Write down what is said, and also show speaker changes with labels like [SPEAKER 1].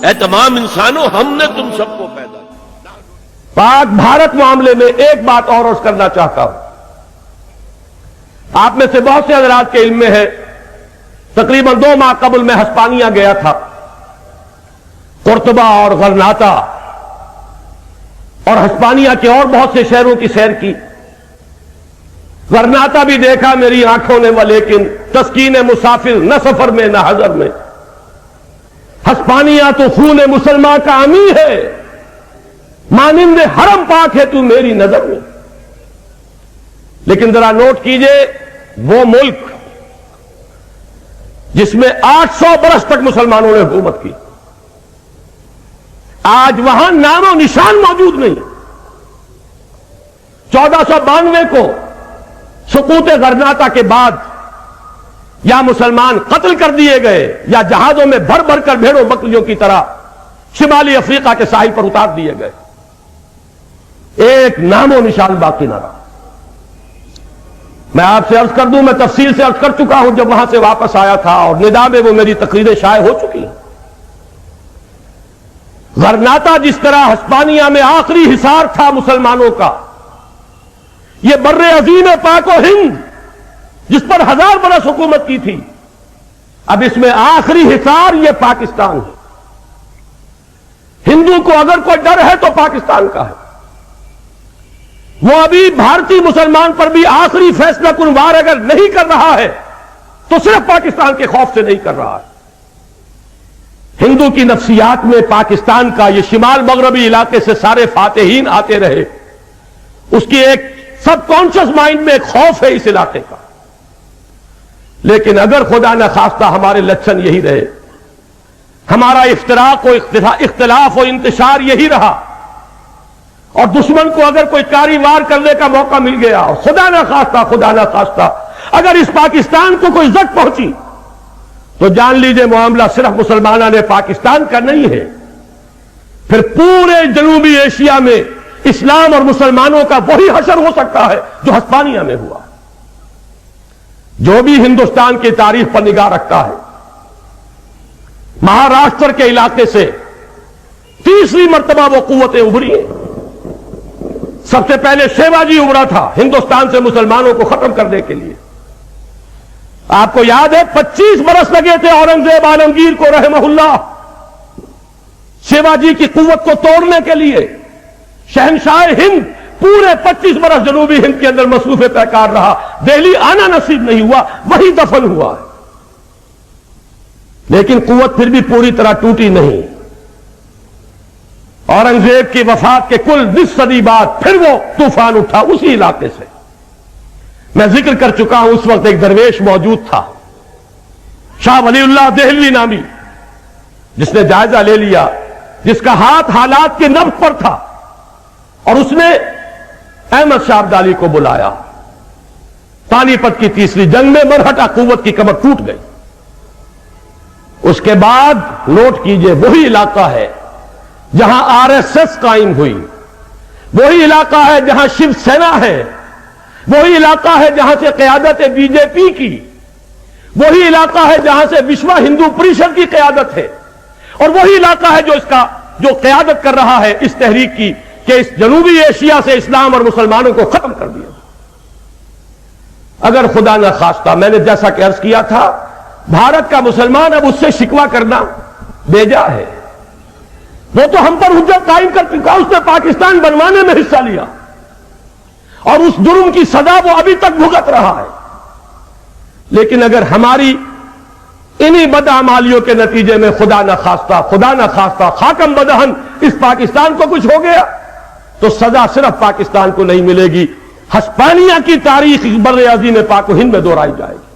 [SPEAKER 1] اے تمام انسانوں ہم نے تم سب کو پیدا کیا۔
[SPEAKER 2] پاک بھارت معاملے میں ایک بات اور عرض کرنا چاہتا ہوں، آپ میں سے بہت سے حضرات کے علم میں ہے، تقریباً 2 ماہ قبل میں ہسپانیہ گیا تھا، قرطبہ اور غرناطہ اور ہسپانیہ کے اور بہت سے شہروں کی سیر کی۔ غرناطہ بھی دیکھا میری آنکھوں نے، لیکن تسکین مسافر نہ سفر میں نہ حضر میں۔ ہسپانیہ تو خون مسلمان کا امی ہے، مانند حرم پاک ہے تو میری نظر میں۔ لیکن ذرا نوٹ کیجئے، وہ ملک جس میں 800 برس تک مسلمانوں نے حکومت کی، آج وہاں نام و نشان موجود نہیں۔ 1492 کو سقوط غرناطہ کے بعد یا مسلمان قتل کر دیے گئے یا جہازوں میں بھر بھر کر بھیڑوں بکریوں کی طرح شمالی افریقہ کے ساحل پر اتار دیے گئے، ایک نام و نشان باقی نہ رہا۔ میں آپ سے عرض کر دوں، میں تفصیل سے عرض کر چکا ہوں جب وہاں سے واپس آیا تھا، اور ندا میں وہ میری تقریریں شائع ہو چکی ہیں۔ غرناطہ جس طرح ہسپانیہ میں آخری حصار تھا مسلمانوں کا، یہ بر عظیم پاک و ہند جس پر 1000 برس حکومت کی تھی، اب اس میں آخری حصار یہ پاکستان ہے۔ ہندو کو اگر کوئی ڈر ہے تو پاکستان کا ہے۔ وہ ابھی بھارتی مسلمان پر بھی آخری فیصلہ کن وار اگر نہیں کر رہا ہے تو صرف پاکستان کے خوف سے نہیں کر رہا ہے۔ ہندو کی نفسیات میں پاکستان کا یہ شمال مغربی علاقے سے سارے فاتحین آتے رہے، اس کی ایک سب کانشس مائنڈ میں ایک خوف ہے اس علاقے کا۔ لیکن اگر خدا نہ خواستہ ہمارے لچھن یہی رہے، ہمارا افتراق و اختلاف و انتشار یہی رہا، اور دشمن کو اگر کوئی کاری وار کرنے کا موقع مل گیا، اور خدا نہ خواستہ اگر اس پاکستان کو کوئی زد پہنچی، تو جان لیجئے معاملہ صرف مسلمانوں نے پاکستان کا نہیں ہے، پھر پورے جنوبی ایشیا میں اسلام اور مسلمانوں کا وہی حشر ہو سکتا ہے جو ہسپانیہ میں ہوا۔ جو بھی ہندوستان کی تاریخ پر نگاہ رکھتا ہے، مہاراشٹر کے علاقے سے تیسری مرتبہ وہ قوتیں ابھری ہیں۔ سب سے پہلے شیواجی ابھرا تھا ہندوستان سے مسلمانوں کو ختم کرنے کے لیے۔ آپ کو یاد ہے 25 برس لگے تھے اورنگزیب عالمگیر کو رحمہ اللہ شیواجی کی قوت کو توڑنے کے لیے۔ شہنشاہ ہند پورے 25 برس جنوبی ہند کے اندر مصروف پیکار رہا، دہلی آنا نصیب نہیں ہوا، وہی دفن ہوا ہے۔ لیکن قوت پھر بھی پوری طرح ٹوٹی نہیں۔ اورنگزیب کی وفات کے کل 20 صدی بعد پھر وہ طوفان اٹھا اسی علاقے سے۔ میں ذکر کر چکا ہوں، اس وقت ایک درویش موجود تھا، شاہ ولی اللہ دہلوی نامی، جس نے جائزہ لے لیا، جس کا ہاتھ حالات کے نبض پر تھا، اور اس نے احمد شاہ ابدالی کو بلایا۔ پانی پت کی تیسری جنگ میں مرہٹہ قوت کی کمر ٹوٹ گئی۔ اس کے بعد نوٹ کیجئے، وہی علاقہ ہے جہاں RSS قائم ہوئی، وہی علاقہ ہے جہاں شیو سینا ہے، وہی علاقہ ہے جہاں سے قیادت BJP کی، وہی علاقہ ہے جہاں سے وشوا ہندو پریشد کی قیادت ہے، اور وہی علاقہ ہے جو قیادت کر رہا ہے اس تحریک کی کہ اس جنوبی ایشیا سے اسلام اور مسلمانوں کو ختم کر دیا۔ اگر خدا نہ خواستہ، میں نے جیسا کہ عرض کیا تھا، بھارت کا مسلمان اب اس سے شکوہ کرنا بیجا ہے۔ وہ تو ہم پر حجت قائم کر چکا، اس نے پاکستان بنوانے میں حصہ لیا، اور اس جرم کی سزا وہ ابھی تک بھگت رہا ہے۔ لیکن اگر ہماری انہی بدعمالیوں کے نتیجے میں خدا نہ خواستہ خاکم بدہن اس پاکستان کو کچھ ہو گیا، تو سزا صرف پاکستان کو نہیں ملے گی، ہسپانیہ کی تاریخ بر عظیم پاک و ہند میں دہرائی جائے گی۔